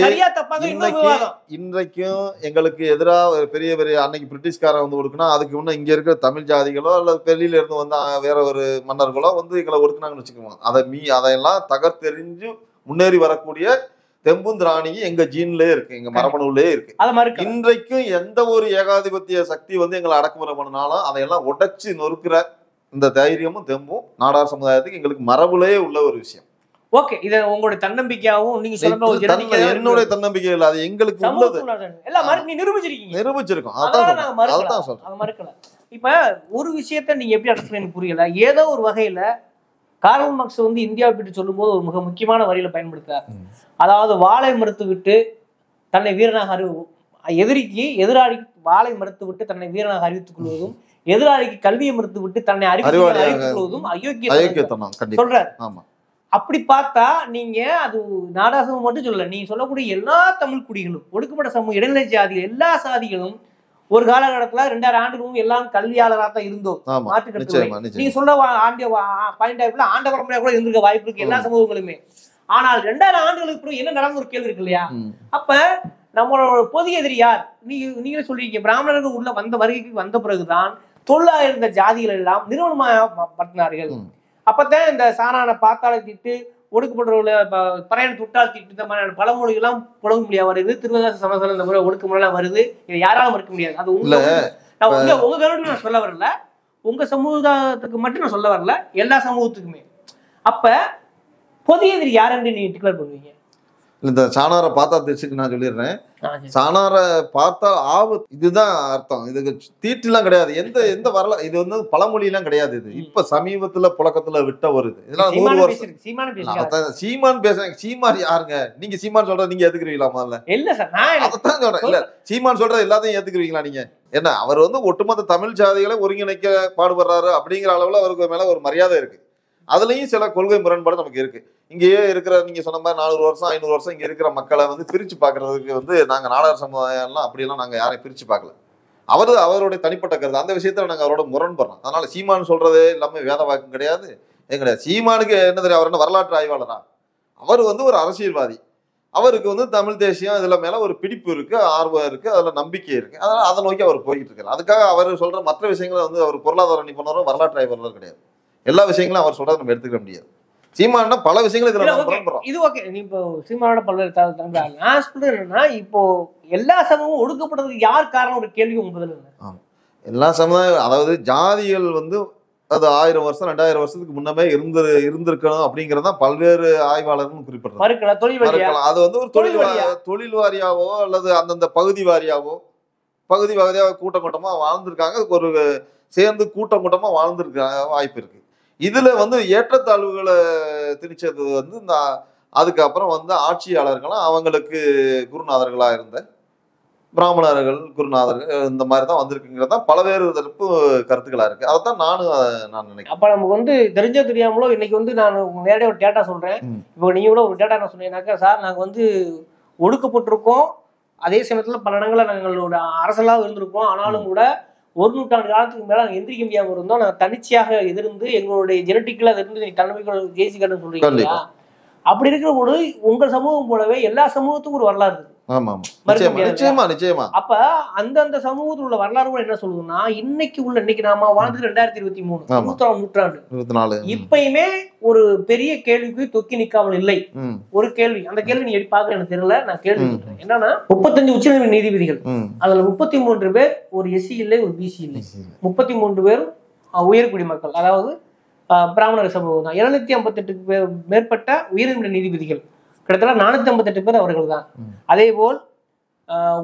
இன்றைக்கும் எங்களுக்கு எதிராக பெரிய பெரிய அன்னைக்கு பிரிட்டிஷ்காரன் வந்து ஒடுக்குனா, அதுக்கு முன்ன இங்க இருக்கிற தமிழ் ஜாதிகளோ அல்லது வெளியில இருந்து வந்து வேற ஒரு மன்னர்களோ வந்து எங்களை ஒடுக்குனாங்கன்னு வச்சுக்கோங்க. அதையெல்லாம் தகர்த்தெறிஞ்சு முன்னேறி வரக்கூடிய தெம்பும் திராணியும் எங்க ஜீன்லயே இருக்கு, எங்க மரபணுலயே இருக்கு. இன்றைக்கும் எந்த ஒரு ஏகாதிபத்திய சக்தி வந்து எங்களை அடக்குமுறை பண்ணினாலும் அதையெல்லாம் உடைச்சு நொறுக்கிற இந்த தைரியமும் தெம்பும் நாடார் சமுதாயத்துக்கு எங்களுக்கு மரபுலயே உள்ள ஒரு விஷயம். ஓகே, இத உங்களுடைய தன்னம்பிக்கையாவும் நீங்க சொல்ற என்னுடைய தன்னம்பிக்கை இல்ல, அது எங்களுக்கு உள்ளது. எல்லாம் நீ நிரூபிச்சிருக்கோம். அதான் சொல்றேன், அது மறுக்கல. இப்ப ஒரு விஷயத்த நீங்க எப்படி அட்ரஸ் பண்ணி புரியல. ஏதோ ஒரு வகையில கார்ல் மார்க்ஸ் வந்து இந்தியாவை பற்றி சொல்லும் போது ஒரு மிக முக்கியமான வரியில பயன்படுத்தார். அதாவது வாளை மறுத்து விட்டு தன்னை வீரனாக எதிராளிக்கு வாளை மறுத்து விட்டு தன்னை வீரனாக அறிவித்துக் கொள்வதும், எதிராளிக்கு கல்வியை மறுத்து விட்டு தன்னை அறிவித்துக் கொள்வதும் அயோக்கியம் சொல்றாரு. அப்படி பார்த்தா நீங்க அது நாடார் சமூகம் மட்டும் சொல்லல, நீங்க சொல்லக்கூடிய எல்லா தமிழ் குடிகளும், ஒடுக்கப்பட்ட சமூகம், இடைநிலை ஜாதிகள், எல்லா சாதிகளும் ஒரு காலகட்டத்துல 2000 ஆண்டுகளும் எல்லாம் கல்வியாளராக தான் இருந்தோம். மாற்றுக்கருத்து நீங்க சொல்ற பாயிண்ட் ஆண்ட பரம்பரையா கூட இருந்திருக்க வாய்ப்பு இருக்கு எல்லா சமூகங்களுமே. ஆனால் 2000 ஆண்டுகளுக்கு அப்புறம் என்ன நடந்த ஒரு கேள்வி இருக்கு இல்லையா? அப்ப நம்மளோட பொது எதிரி யார்? நீங்களே சொல்றீங்க, பிராமணர்கள் உள்ள வருகைக்கு வந்த பிறகுதான் தொழிலாக இருந்த ஜாதிகள் எல்லாம் நிறுவனமாகப்பட்டினார்கள். அப்பதான் இந்த சாரான பாத்தாள திட்டு, ஒடுக்கப்பட்ட பறையன் துட்டால் திட்டு, இந்த மாதிரியான பழமொழிகள்லாம் புழங்க முடியாது வருது. திருவதாச சமஸ்தானம் இந்த முறை ஒடுக்குமுறைலாம் வருது. இதை யாராலும் மறுக்க முடியாது. அது உங்க கருத்து நான் சொல்ல வரல, உங்க சமூகத்துக்கு மட்டும் நான் சொல்ல வரல, எல்லா சமூகத்துக்குமே. அப்ப பொது எதிரி யாருன்னு நீங்க டிக்ளேர் பண்ணுவீங்க? இந்த சாணாரை பார்த்தா தெரிச்சுக்கு நான் சொல்லிடுறேன். சாணாரை பார்த்தா ஆபத்து, இதுதான் அர்த்தம். இதுக்கு தீட்டுலாம் கிடையாது, எந்த வரலாறு, இது வந்து பழமொழியெல்லாம் கிடையாது. இது இப்ப சமீபத்துல புழக்கத்துல விட்ட ஒரு இது. இதெல்லாம் 100 வருஷம் சீமான் பேசுறேன். சீமான் யாருங்க? நீங்க சீமான் சொல்றது நீங்க ஏத்துக்கிறீங்களா? முதல்ல இல்ல சார், நான் அதைத்தான் சொல்றேன். இல்ல, சீமான் சொல்றது எல்லாத்தையும் ஏத்துக்கிறீங்களா நீங்க? என்ன, அவர் வந்து ஒட்டுமொத்த தமிழ் ஜாதிகளை ஒருங்கிணைக்க பாடுபடுறாரு அப்படிங்கிற அளவுல அவருக்கு மேல ஒரு மரியாதை இருக்கு. அதுலயும் சில கொள்கை முரண்பாடு நமக்கு இருக்கு. இங்கேயே இருக்கிற நீங்க சொன்ன மாதிரி 400 வருஷம் 500 வருஷம் இங்க இருக்கிற மக்களை வந்து பிரிச்சு பாக்குறதுக்கு வந்து நாங்க நாடார் சமுதாயம்லாம் அப்படியெல்லாம் நாங்க யாரையும் பிரிச்சு பார்க்கல. அவருடைய தனிப்பட்ட கருத்து, அந்த விஷயத்துல நாங்க அவரோட முரண்படுறோம். அதனால சீமான் சொல்றதே எல்லாமே வேத வாக்கு கிடையாது, கிடையாது. சீமானுக்கு என்ன தெரியும்? அவர் என்ன வரலாற்று ஆய்வாளரா? அவர் வந்து ஒரு அரசியல்வாதி. அவருக்கு வந்து தமிழ் தேசியம் இதுல மேல ஒரு பிடிப்பு இருக்கு, ஆர்வம் இருக்கு, அதுல நம்பிக்கை இருக்கு. அதனால அதை நோக்கி அவர் போய்கிட்டு இருக்காரு. அதுக்காக அவர் சொல்ற மற்ற விஷயங்களை வந்து அவர் பொருளாதார நிபுணரோ வரலாற்று ஆய்வாளர் கிடையாது. எல்லா விஷயங்களும் அவர் சொல்றதை நம்ம எடுத்துக்க முடியாது. சீமானா பல விஷயங்கள் இதுல இது ஓகே. நீ இப்போ சீமானோட பல்வேறு நான் சொல்றது என்னன்னா, இப்போ எல்லா சமூகமும் ஒடுக்கப்பட்டதுக்கு யார் காரணம் ஒரு கேள்வி உங்க எல்லா சமுதாயம், அதாவது ஜாதிகள் வந்து அது 1000 வருஷம் 2000 வருஷத்துக்கு முன்னமே இருந்திருக்கணும் அப்படிங்கறதான் பல்வேறு ஆய்வாளர்களும் குறிப்பிடுறாங்க. அது வந்து ஒரு தொழில் வாரியாவோ அல்லது அந்தந்த பகுதி வாரியாவோ பகுதி பகுதியாக கூட்டம் கூட்டமா வாழ்ந்திருக்காங்க. அதுக்கு ஒரு சேர்ந்து கூட்டம் கூட்டமா வாழ்ந்திருக்காங்க வாய்ப்பு இருக்கு. இதுல வந்து ஏற்றத்தாழ்வுகளை திணிச்சது வந்து இந்த அதுக்கப்புறம் வந்து ஆட்சியாளர்களும் அவங்களுக்கு குருநாதர்களா இருந்த பிராமணர்கள் குருநாதர்கள் இந்த மாதிரி தான் வந்திருக்குங்கிறது தான் பலவேறு தரப்பு கருத்துக்களா இருக்கு. அதைத்தான் நான் நினைக்கிறேன். அப்ப நமக்கு வந்து தெரிஞ்சோ தெரியாமலோ இன்னைக்கு வந்து நான் நேரடியாக ஒரு டேட்டா சொல்றேன். இப்போ நீங்க கூட ஒரு டேட்டா நான் சொன்னீங்கன்னாக்கா, சார் நாங்க வந்து ஒடுக்கப்பட்டிருக்கோம், அதே சமயத்துல பல இடங்களில் நாங்களோட அரசலாக இருந்திருக்கோம், ஆனாலும் கூட 1 நூற்றாண்டு காலத்துக்கு மேல நாங்கள் எந்திரிக்க முடியாம இருந்தோம், நாங்கள் தனிச்சையாக எதிர்ந்து எங்களுடைய ஜெனட்டிக்கல இருந்து நீங்க தலைமைகள் தேசி காட்டுன்னு சொல்றீங்க. அப்படி இருக்கிற போது உங்க சமூகம் போலவே எல்லா சமூகத்துக்கும் ஒரு வரலாறு இருக்கு. நிச்சயமா. அப்ப அந்தந்த சமூகத்தில் உள்ள வரலாறு கூட என்ன சொல்லுதுன்னா, இன்னைக்கு நாம வாழ்ந்து 2023 100ஆம் நூற்றாண்டு 24 இப்பயுமே ஒரு பெரிய கேள்விக்கு தொக்கி நிக்காமல் இல்லை. ஒரு கேள்வி, அந்த கேள்வி நீ எப்படி பாக்குற எனக்கு தெரியல, நான் கேள்வி என்னன்னா 35 உச்சநீதிமன்ற நீதிபதிகள், அதுல 33 பேர் ஒரு எஸ்சி இல்லை, ஒரு பிசி இல்லை, 33 பேர் உயர்குடி மக்கள், அதாவது பிராமணர் சமூகம் தான். 758 மேற்பட்ட உயர்நீதிமன்ற நீதிபதிகள், கிட்டத்தட்ட 458 பேர் அவர்கள் தான். அதே போல்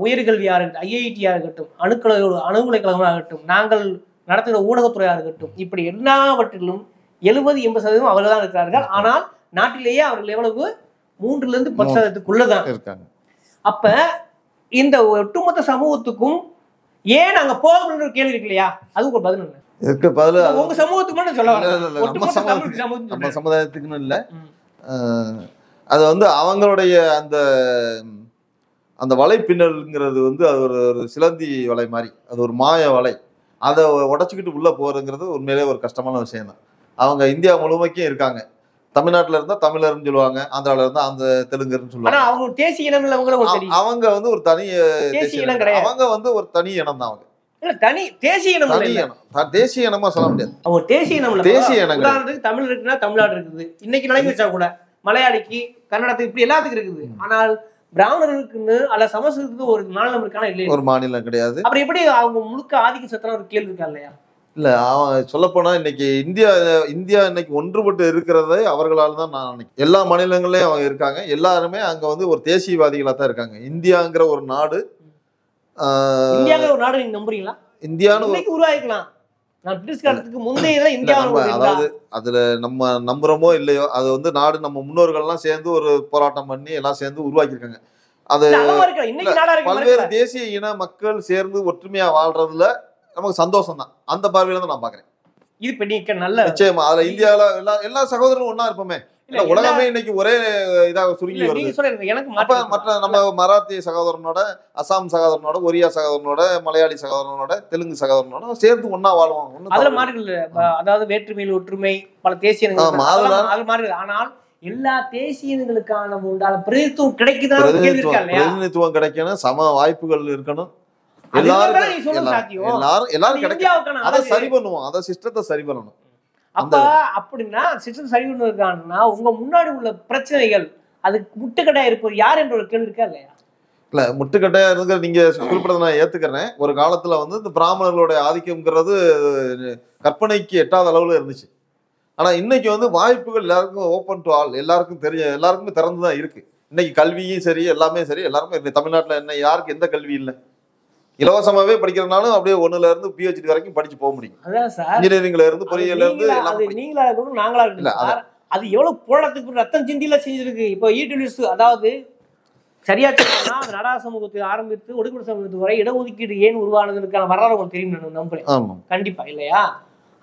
உயர்கல்வியாக இருக்கட்டும், ஐஐடியா இருக்கட்டும், அணுகுலை ஆகட்டும், நாங்கள் நடத்துகிற ஊடகத்துறையாக இருக்கட்டும், இப்படி எல்லாவற்றிலும் 70-80% அவர்கள் தான் இருக்கிறார்கள். ஆனால் நாட்டிலேயே அவர்கள் எவ்வளவு 3-10% இருக்காங்க. அப்ப இந்த ஒட்டுமொத்த சமூகத்துக்கும் ஏன் நாங்க போகணும்ன்ற கேள்வி இருக்கு இல்லையா, அதுக்கு ஒரு பதில் என்ன? இதுக்கு பதில் உங்க சமூகத்துக்கு மட்டும் சொல்ல நம்ம சமுதாயத்துக்குன்னு இல்லை, அது வந்து அவங்களுடைய அந்த அந்த வலை பின்னல்ங்கிறது வந்து அது ஒரு சிலந்தி வலை மாதிரி, அது ஒரு மாய வலை. அதை உடச்சிக்கிட்டு உள்ள போறதுங்கிறது உண்மையிலே ஒரு கஷ்டமான விஷயம் தான். அவங்க இந்தியா முழுமைக்கும் இருக்காங்க. தமிழ்நாட்டுல இருந்தா தமிழர்னு சொல்லுவாங்க, ஆந்திரால இருந்தா அந்த தெலுங்குன்னு சொல்லுவாங்க. அவங்க தேசிய இனம் இல்ல, அவங்க வந்து ஒரு தனி தேசிய இனம் கிடையாது, அவங்க வந்து ஒரு தனி இனம் தான். அவங்க தனி தேசிய இனம், தேசிய இனமா சொல்ல முடியாது. அவங்க தேசிய இனம், தேசிய இனம். உதாரணத்துக்கு தமிழ் இருக்குன்னா தமிழ்நாடு இருக்குது, இன்னைக்கு நிலைமை வச்சா கூட மலையாளிக்கு கன்னடத்துக்கு இப்படி எல்லாத்துக்கும் இருக்குது. ஆனால் பிராமணர்களுக்குன்னு அல்ல சமஸ்கிருதத்துக்கு ஒரு மாநிலம் இருக்கானா இல்லையா? ஒரு மாநிலம் கிடையாது. அப்புறம் எப்படி அவங்க முழுக்க ஆதிக்க சத்தன ஒரு கேள்வி இருக்கா இல்லையா? இல்ல, அவன் சொல்ல போனா இன்னைக்கு இந்தியா இன்னைக்கு ஒன்றுபட்டு இருக்கிறதே அவர்களால் தான் நான் நினைக்கிறேன். எல்லா மாநிலங்கள்லயும் அவங்க இருக்காங்க, எல்லாருமே அங்க வந்து ஒரு தேசியவாதிகளா தான் இருக்காங்க. இந்தியாங்கிற ஒரு நாடு, இந்தியாங்கிற ஒரு நாடு நீங்க நம்புறீங்களா? இந்தியான்னு உருவாக்கலாம். நான் பிரிட்டிஷ் காலத்துக்கு முந்தைய இந்தியா, அதாவது அதுல நம்ம நம்புறோமோ இல்லையோ, அது வந்து நாடு நம்ம முன்னோர்கள்லாம் சேர்ந்து ஒரு போராட்டம் பண்ணி எல்லாம் சேர்ந்து உருவாக்கியிருக்காங்க. அது பல்வேறு தேசிய இன மக்கள் சேர்ந்து ஒற்றுமையா வாழ்றதுல நமக்கு சந்தோஷம் தான். அந்த பார்வையில தான் நான் பாக்குறேன். இது பெரிய நல்ல நிச்சயமா. அதுல இந்தியாவில எல்லா சகோதரரும் ஒன்னா இருப்போமே. உலகமே இன்னைக்கு ஒரே இதாக சுருங்கி வருது. மற்ற நம்ம மராத்திய சகோதரனோட, அசாம் சகோதரனோட, ஒரியா சகோதரனோட, மலையாளி சகோதரனோட, தெலுங்கு சகோதரனோட சேர்ந்து ஒன்னா வாழ்வாங்க. அதுல மாறுகள், அதாவது வேற்றுமையில் ஒற்றுமை, பல தேசிய ஆனால் எல்லா தேசியங்களுக்கான உண்டான பிரதிநிதித்துவம் பிரதிநிதித்துவம் கிடைக்கணும், சம வாய்ப்புகள் இருக்கணும். எல்லாரும் சரி பண்ணுவோம், அத சிஸ்டத்தை சரி பண்ணணும். அப்ப அப்படின்னா சிஸ்டம் சரி பண்ணுவதற்கான உங்க முன்னாடி உள்ள பிரச்சனைகள் அதுக்கு முட்டுக்கட்டையா இருப்பது யார் என்ற ஒரு கேள்வி இருக்கா இல்லையா? இல்ல, முட்டுக்கட்டையா இருக்கிற நீங்க குறிப்பிடத்தை நான் ஏத்துக்கிறேன். ஒரு காலத்துல வந்து இந்த பிராமணர்களுடைய ஆதிக்கம்ங்கிறது கற்பனைக்கு எட்டாத அளவுல இருந்துச்சு. ஆனா இன்னைக்கு வந்து வாய்ப்புகள் எல்லாருக்கும் ஓப்பன் டு ஆல், எல்லாருக்குமே திறந்துதான் இருக்கு. இன்னைக்கு கல்வியும் சரி, எல்லாமே சரி, எல்லாருமே. தமிழ்நாட்டுல என்ன யாருக்கு எந்த கல்வி இல்லை? இலவசமாவே படிக்கிறனாலும் அப்படியே 1ல இருந்து PhD வரைக்கும் படிச்சு போக முடியும். இன்ஜினியரிங்ல இருந்து பொறியியல இருந்து நீங்களா இருக்கணும், நாங்களா இருக்கணும். அது எவ்வளவு போராட்டத்துக்கு ரத்தம் சிந்தில செஞ்சிருக்கு. இப்போ ஈடுலிஸ், அதாவது சரியா சொன்னா நடா சமூகத்தை ஆரம்பித்து ஒடுக்குமுறை சமூகத்து வரை இடஒதுக்கீடு ஏன் உருவானதுக்கான வரலாறு உங்களுக்கு தெரியும் நான் நம்புறேன். கண்டிப்பா இல்லையா?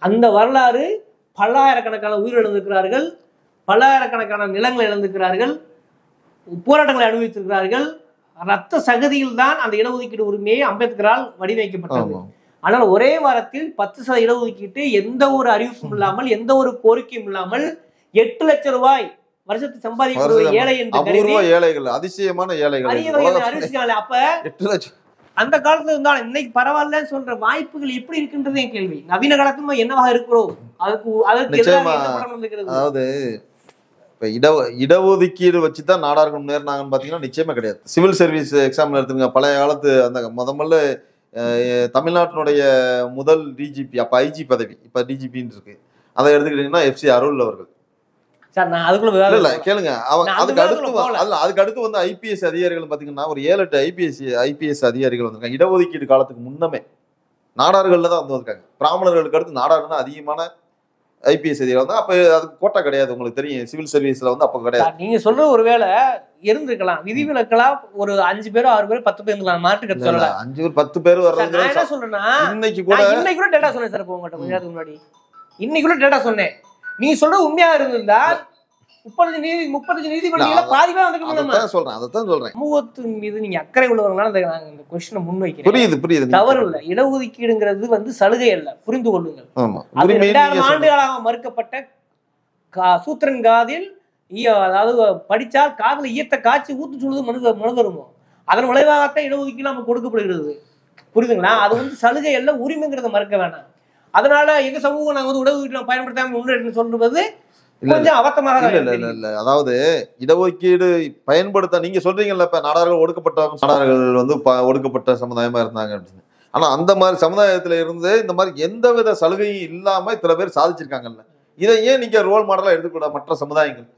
அந்த வரலாறு பல்லாயிரக்கணக்கான உயிர் இழந்திருக்கிறார்கள், பல்லாயிரக்கணக்கான நிலங்களை இழந்திருக்கிறார்கள், போராட்டங்களை அனுபவித்திருக்கிறார்கள். ரத்த சகதியில் தான் அந்த இடஒதுக்கீடு உரிமையை அம்பேத்கரால் வடிவமைக்கப்பட்டது. ஆனால் ஒரே வாரத்தில் 10% இடஒதுக்கீட்டு எந்த ஒரு அறிவிப்பும் இல்லாமல், எந்த ஒரு கோரிக்கையும் இல்லாமல் 8 லட்சம் ரூபாய் வருஷத்துக்கு சம்பாதிக்கிற ஏழை என்று ஏழைகள், அதிசயமான ஏழைகள் அறிவிச்சாங்க. அப்ப 8 லட்சம் அந்த காலத்துல இருந்தாலும் இன்னைக்கு பரவாயில்லன்னு சொல்ற வாய்ப்புகள் எப்படி இருக்குன்றதே கேள்வி. நவீன காலத்துல என்னவாக இருக்கிறோம், அதுக்கு அதாவது இடஒதுக்கீடு வச்சுதான் நாடார்கள் முன்னேறினாங்கன்னு பாத்தீங்கன்னா நிச்சயமா கிடையாது. சிவில் சர்வீஸ் எக்ஸாம்ல எடுத்துங்க, பழைய காலத்து அந்த முதல்ல தமிழ்நாட்டினுடைய முதல் டிஜிபி, அப்ப ஐஜி பதவி, இப்ப டிஜிபின்னு இருக்கு, அதை எடுத்துக்கிட்டீங்கன்னா FC அருள் அவர்கள். சார் நான் அதுக்குள்ள இல்ல விவாதம் கேளுங்க. அதுக்கு அடுத்து வந்து ஐபிஎஸ் அதிகாரிகள் பாத்தீங்கன்னா ஒரு 7-8 ஐபிஎஸ் அதிகாரிகள் வந்திருக்காங்க. இடஒதுக்கீடு காலத்துக்கு முன்னமே நாடார்கள்ல தான் வந்திருக்காங்க. பிராமணர்களுக்கு அடுத்து நாடார்கள் தான் அதிகமான ஐபிஎஸ் அதிகாரி வந்து. அப்ப அதுக்கு கோட்டா கிடையாது, உங்களுக்கு தெரியும். சிவில் சர்வீஸ்ல வந்து அப்ப கிடையாது. நீங்க சொல்ற ஒருவேளை இருந்திருக்கலாம், விதிவிலக்கலாம். ஒரு 5 பேரோ 6 பேரோ 10 பேர் இருக்கலாம், மாற்றுக்கு சொல்லல. 5 பேர் 10 பேர் வர்றது. நான் என்ன சொல்றேன்னா, இன்னைக்கு கூட டேட்டா சொன்னேன் சார். உங்கள்கிட்ட கொஞ்ச நேரத்துக்கு முன்னாடி இன்னைக்கு கூட டேட்டா சொன்னேன். நீங்க சொல்ற உண்மையா இருந்திருந்தா 35 நீதிபதிகள பாதி பேர் வந்திருக்கணும். அதான் சொல்றேன். சமூகத்தின் மீது நீங்க அக்கறை உள்ளவங்கனால நான் இந்த கொஸ்டினை முன்வைக்கிறேன். புரியுது. தவறு இல்ல. இடஒதுக்கீடுங்கிறது வந்து சலுகை அல்ல, புரிந்து கொள்ளுங்கள். ஆமா. 2000 ஆண்டுகளாக மறுக்கப்பட்ட சூத்திரன் காதில் அதாவது படிச்சால் காதல ஈர்த்த காட்சி ஊத்து சொல்லுது மனு வருமோ, அதன் விளைவாகத்தான் இடஒதுக்கீடு நமக்கு கொடுக்கப்படுகிறது. புரியுதுங்களா? அது வந்து சலுகை அல்ல, உரிமைங்கிறத மறுக்க வேணாம். அதனால எங்க சமூகம் நாங்க வந்து இடஒதுக்கீடு பயன்படுத்தாம முன்னேற்றம் சொல்றது கொஞ்சம் அவத்தமாக. இல்ல அதாவது இடஒதுக்கீடு பயன்படுத்த நீங்க சொல்றீங்கல்ல, இப்ப நாடார்கள் நாடார்கள் வந்து ஒடுக்கப்பட்ட சமுதாயமா இருந்தாங்க அப்படின்னு. ஆனா அந்த மாதிரி சமுதாயத்துல இருந்து இந்த மாதிரி எந்தவித சலுகையும் இல்லாம சில பேர் சாதிச்சிருக்காங்கல்ல. இதை ஏன் நீங்க ரோல் மாடலா எடுத்துக்கூடாது மற்ற சமுதாயங்கள்?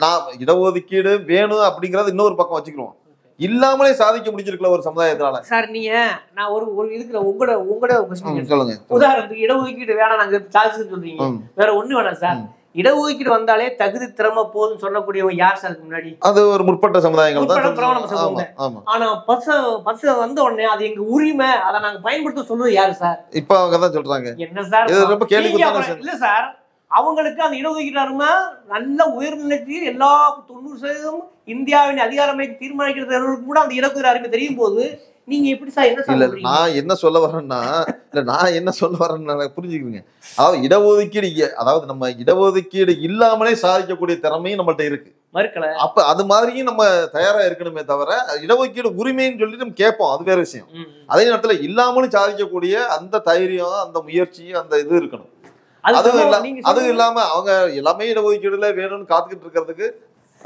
நான் இடஒதுக்கீடு வேணும் அப்படிங்கறது இன்னொரு பக்கம் வச்சுக்கிறோம், இல்லாமலே சாதிக்க முடிஞ்சிருக்கல ஒரு சமுதாயத்தினால. சார் நீங்க நான் ஒரு இதுக்கு உங்களோட சொல்லுங்க. உதாரணத்துக்கு இடஒதுக்கீடு வேணாம் நாங்க சாதிச்சுன்னு சொல்றீங்க, வேற ஒண்ணு வேணாம் சார். இடஒதுக்கீடு வந்தாலே தகுதி திறமை போதும் சொல்லக்கூடியவங்க யார் சார் முன்னாடி? அது ஒரு முற்பட்ட சமுதாயங்கள் தான். ஆனா பஸ் வந்த உடனே அது எங்க உரிமை, அதை நாங்க பயன்படுத்த சொல்றது யாரு சார்? இப்ப அவங்க தான் சொல்றாங்க. என்ன சார் ரொம்ப கேள்வி இல்ல சார், அவங்களுக்கு அந்த இடஒதுக்கீடு அருமை நல்ல உயர்நிலையில் எல்லா 90% இந்தியாவின் அதிகாரமை தீர்மானிக்கிறவர்களுக்கு கூட அந்த இடஒதுக்கீடு அருமை தெரியும் போது நீங்க எப்படி சார் என்ன சொல்றீங்க? நான் என்ன சொல்ல வரேன்னா புரிஞ்சுக்கிறீங்க. அதாவது இடஒதுக்கீடு, அதாவது நம்ம இடஒதுக்கீடு இல்லாமலே சாதிக்கக்கூடிய திறமையும் நம்மள்ட்ட இருக்கு. அப்ப அது மாதிரியும் நம்ம தயாரா இருக்கணுமே தவிர, இடஒதுக்கீடு உரிமைன்னு சொல்லி நம்ம கேட்போம், அது வேற விஷயம். அதே நேரத்துல இல்லாமலும் சாதிக்கக்கூடிய அந்த தைரியம், அந்த முயற்சி, அந்த இது இருக்கணும். அதுவும் இல்லாம அவங்க எல்லாமே இடஒதுக்கீடுல வேணும்னு காத்துக்கிட்டு இருக்கிறதுக்கு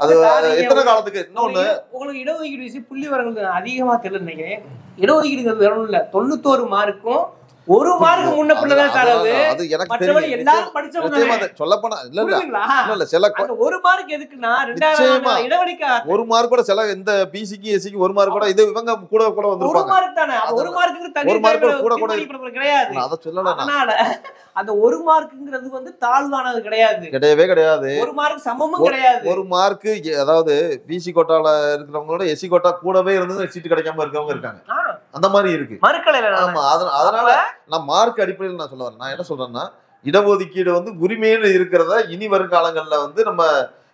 அது எத்தனை காலத்துக்கு? இன்னொன்னு உங்களுக்கு இடஒதுக்கீடு விஷயம் புள்ளி வரங்கள் அதிகமா தெரியல நினைக்கிறேன். இடஒதுக்கீடு வேணும் இல்ல, 91 மார்க்கும் 1 மார்க் முன்ன பின்னதான் சார். அது எனக்கு தெரியும். எல்லாரும் படிச்சவங்க சொல்லப்போனா இல்ல சில 1 மார்க் எதுக்குன்னா 2000 இடஒதுக்கீடு 1 மார்க் கூட சில இந்த பிசிக்கு எஸ்சிக்கு 1 மார்க் கூட இது இவங்க கூட வந்திருப்பாங்க. 1 மார்க் தானே. 1 மார்க்குக்கு தனி 1 மார்க் கூட கிடையாது. அத சொல்லல. அதனால அந்த 1 மார்க்குங்கிறது வந்து தாழ்வானது கிடையாது, கிடையவே கிடையாது. 1 மார்க் சமமும் கிடையாது. 1 மார்க் அதாவது பிசி கோட்டால இருக்கிறவங்களோட எஸ்சி கோட்டா கூடவே இருந்து சீட்டு கிடைக்காம இருக்கவங்க இருக்காங்க. அந்த மாதிரி இருக்கு. ஆமா. அதனால நான் மார்க் அடிப்படையில் நான் சொல்ல வரேன். நான் என்ன சொல்றேன்னா, இடஒதுக்கீடு வந்து உரிமையில இருக்கிறத இனி வரும் காலங்கள்ல வந்து நம்ம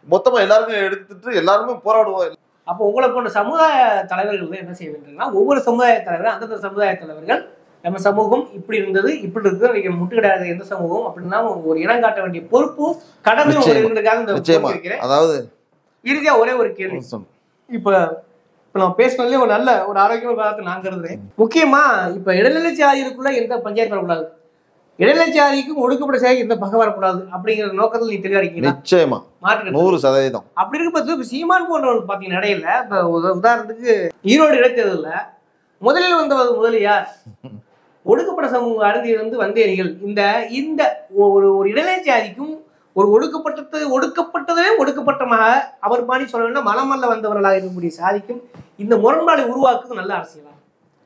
மொத்தமா எல்லாருமே எடுத்துட்டு எல்லாருமே போராடுவோம். அப்போ உங்களை போன்ற சமுதாய தலைவர்கள் என்ன செய்ய வேண்டும்னா, ஒவ்வொரு சமுதாய தலைவர்கள் அந்தந்த சமுதாய தலைவர்கள் நம்ம சமூகம் இப்படி இருந்தது, இப்படி இருக்கு, முட்டு கிடையாது எந்த சமூகம் அப்படின்னா ஒரு இடம் காட்ட வேண்டிய பொறுப்பு கடமை. அதாவது இறுதியா ஒரே ஒரு கேள்வி. இப்ப நம்ம பேசினதுலேயே ஒரு நல்ல ஒரு ஆரோக்கியமான விவாதத்தை நான் கருதுறேன். முக்கியமா இப்ப இடைநிலை சாதிக்குள்ள எந்த பஞ்சாயத்து வரக்கூடாது, இடைநிலை சாதிக்கும் ஒடுக்கப்பட்ட சாதி எந்த பக்கம் வரக்கூடாது அப்படிங்கிற நோக்கத்தில் நீ தெளிவா இருக்கீங்க. நிச்சயமா 100%. அப்படி இருக்க சீமான் போன்றவர்கள் பாத்தீங்கன்னா இடையில இப்ப உதாரணத்துக்கு ஈரோடு இடைத்தேர்தல்ல முதலில் வந்தவர் முதலியார் ஒடுக்கப்பட்ட சமூக அருந்தியிலிருந்து வந்தேரிகள் இந்த இந்த ஒரு இடைநிலை சாதிக்கும் ஒரு ஒடுக்கப்பட்டதே ஒடுக்கப்பட்டமாக அவர் பாணி சொல்ல வேண்டாம் மலமல்ல வந்தவர்களாக இருக்கக்கூடிய சாதிக்கும் இந்த முரண்பாடை உருவாக்குறது நல்ல அரசியலா?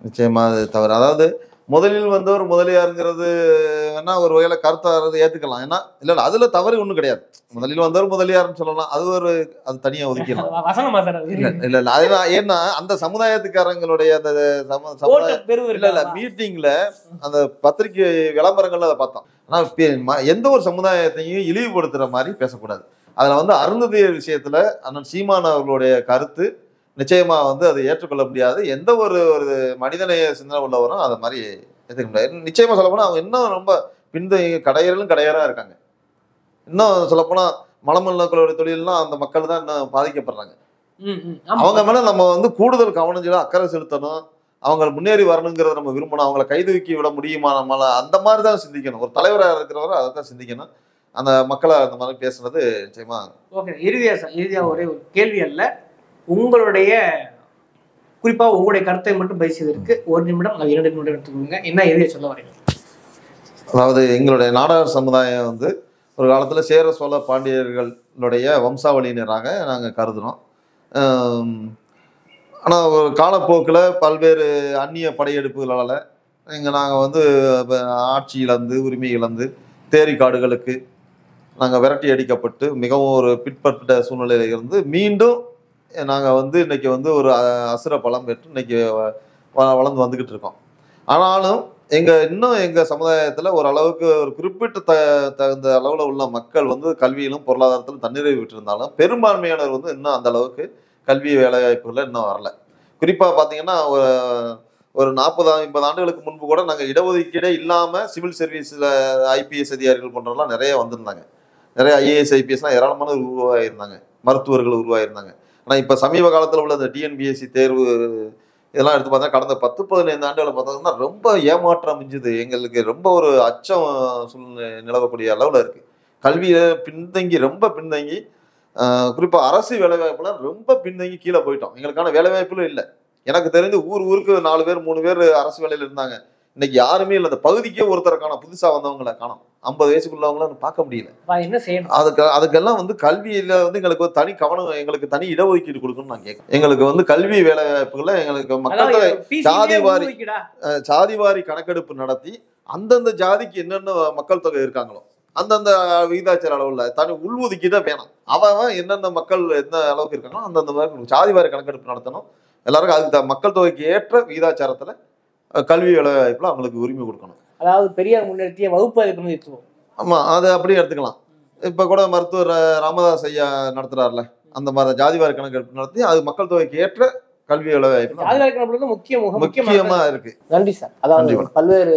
நிச்சயமா அது தவறு. அதாவது முதலில் வந்தவர் முதலியாருங்கிறது வேணா ஒரு வகையில கருத்தாக ஏத்துக்கலாம். ஏன்னா இல்ல அதுல தவறு ஒண்ணும் கிடையாது. முதலில் வந்தவர் முதலியாருன்னு சொல்லலாம், அது தனியா ஒதுக்கிடலாம். இல்ல அதுதான். ஏன்னா அந்த சமுதாயத்துக்காரங்களுடைய அந்த மீட்டிங்ல அந்த பத்திரிகை விளம்பரங்கள்ல அதை பார்த்தோம். ஆனா எந்த ஒரு சமுதாயத்தையும் இழிவுபடுத்துற மாதிரி பேசக்கூடாது. அதுல வந்து அருந்ததியர் விஷயத்துல அண்ணன் சீமான் அவர்களுடைய கருத்து நிச்சயமா வந்து அதை ஏற்றுக்கொள்ள முடியாது. எந்த ஒரு மனிதனைய சிந்தனை உள்ளவரும் அதை மாதிரி ஏற்றுக்க முடியாது. நிச்சயமா சொல்ல போனா அவங்க இன்னும் ரொம்ப கடையரா இருக்காங்க. இன்னும் சொல்லப்போனா மலமல்லக்களுடைய தொழிலாம் அந்த மக்கள் தான் இன்னும் பாதிக்கப்படுறாங்க. அவங்க மேல நம்ம வந்து கூடுதல் கவனம் செலுத்த அக்கறை செலுத்தணும். அவங்க முன்னேறி வரணுங்கிறத நம்ம விரும்பணும். அவங்கள கைதூக்கி விட முடியுமா நம்மளால, அந்த மாதிரி தான் சிந்திக்கணும். ஒரு தலைவராக இருக்கிறவரை அதை தான் சிந்திக்கணும். அந்த மக்களை அந்த மாதிரி பேசுறது நிச்சயமா. ஓகே, இறுதியா ஒரே ஒரு கேள்வி அல்ல, உங்களுடைய குறிப்பாக உங்களுடைய கருத்தை மட்டும் பேசியதற்கு 1 நிமிடம் 2 நிமிடம் எடுத்துக்கோங்க. என்ன இறுதியாக சொல்ல வரீங்க? அதாவது எங்களுடைய நாடார் சமுதாயம் வந்து ஒரு காலத்தில் சேர சோழ பாண்டியர்களுடைய வம்சாவளியினராக நாங்கள் கருதுகிறோம். ஆனால் ஒரு காலப்போக்கில் பல்வேறு அந்நிய படையெடுப்புகளால் நாங்கள் வந்து ஆட்சி இழந்து உரிமை இழந்து தேரி காடுகளுக்கு நாங்கள் விரட்டி அடிக்கப்பட்டு மிகவும் ஒரு பிற்பட்ட சூழ்நிலையில இருந்து மீண்டும் நாங்கள் வந்து இன்னைக்கு வந்து ஒரு அசுர பலம் பெற்று இன்னைக்கு வளர்ந்து வந்துக்கிட்டு இருக்கோம். ஆனாலும் எங்கள் சமுதாயத்தில் ஓரளவுக்கு ஒரு குறிப்பிட்ட தகுந்த அளவில் உள்ள மக்கள் வந்து கல்வியிலும் பொருளாதாரத்திலும் தன்னிறைவு விட்டிருந்தாலும் பெரும்பான்மையானவர் வந்து இன்னும் அந்த அளவுக்கு கல்வி வேலைவாய்ப்புகளில் இன்னும் வரல. குறிப்பாக பார்த்தீங்கன்னா ஒரு 40-50 ஆண்டுகளுக்கு முன்பு கூட நாங்கள் இடஒதுக்கீடே இல்லாமல் சிவில் சர்வீஸில் ஐபிஎஸ் அதிகாரிகள் போன்றவங்களாம் நிறைய வந்திருந்தாங்க. நிறைய ஐஏஎஸ் ஐபிஎஸ்லாம் ஏராளமானவர் உருவாகியிருந்தாங்க, மருத்துவர்கள் உருவாகியிருந்தாங்க. ஆனால் இப்போ சமீப காலத்தில் உள்ள இந்த டிஎன்பிஎஸ்சி தேர்வு இதெல்லாம் எடுத்து பார்த்தா கடந்த 10-15 ஆண்டுகளை பார்த்தோம்னா ரொம்ப ஏமாற்றம் மிஞ்சுது. எங்களுக்கு ரொம்ப ஒரு அச்சம் நிலவக்கூடிய அளவில் இருக்குது. கல்வியை ரொம்ப பின்தங்கி குறிப்பாக அரசு வேலைவாய்ப்புலாம் ரொம்ப பின்தங்கி கீழே போயிட்டோம். எங்களுக்கான வேலைவாய்ப்புகளும் இல்லை. எனக்கு தெரிஞ்சு ஊருக்கு 4 பேர் 3 பேர் அரசு வேலையில் இருந்தாங்க. இன்னைக்கு யாருமே இல்லை. அந்த பகுதிக்கே ஒருத்தருக்கான புதுசாக வந்தவங்களை காணோம். 50 வயசுக்குள்ளவங்களாம் பார்க்க முடியல. என்ன செய்யணும்? அதுக்கெல்லாம் வந்து கல்வியில வந்து எங்களுக்கு ஒரு தனி கவனம், எங்களுக்கு தனி இடஒதுக்கீடு கொடுக்கணும்னு நான் கேட்கிறேன். எங்களுக்கு வந்து கல்வி வேலை வாய்ப்புகளை எங்களுக்கு மக்கள் தொகை சாதிவாரி கணக்கெடுப்பு நடத்தி அந்தந்த ஜாதிக்கு என்னென்ன மக்கள் தொகை இருக்காங்களோ அந்தந்த விகிதாச்சார அளவுல தனி உள்ஒதுக்கீடே வேணாம். அவன் என்னென்ன மக்கள் எந்த அளவுக்கு இருக்காங்களோ அந்தந்த சாதிவாரி கணக்கெடுப்பு நடத்தணும். எல்லாருக்கும் அதுக்கு மக்கள் தொகைக்கு ஏற்ற விகிதாச்சாரத்துல கல்வி வேலை வாய்ப்புல அவங்களுக்கு உரிமை கொடுக்கணும். அதாவது பெரியார் முன்னிறுத்திய வகுப்பு அதுக்கு. ஆமா, அதை அப்படியே எடுத்துக்கலாம். இப்ப கூட மருத்துவர் ராமதாஸ் ஐயா நடத்துறாருல, அந்த மாதிரி ஜாதிவாரி கணக்கெடுப்பு நடத்தி அது மக்கள் தொகைக்கு ஏற்ற கல்வி வேலை வாய்ப்பு முக்கியமா இருக்கு. நன்றி சார். அதாவது பல்வேறு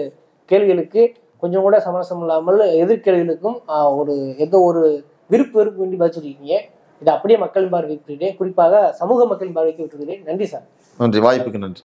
கேள்விகளுக்கு கொஞ்சம் கூட சமரசம் இல்லாமல் எதிர்கேள்விகளுக்கும் எந்த ஒரு விருப்பு வேண்டி பதிச்சிருக்கீங்க. இதை அப்படியே மக்களின் பார்வைக்கு விட்டுக்கிறேன், குறிப்பாக சமூக மக்களின் பார்வைக்கு விட்டுக்கிறேன். நன்றி சார். நன்றி, வாய்ப்புக்கு நன்றி.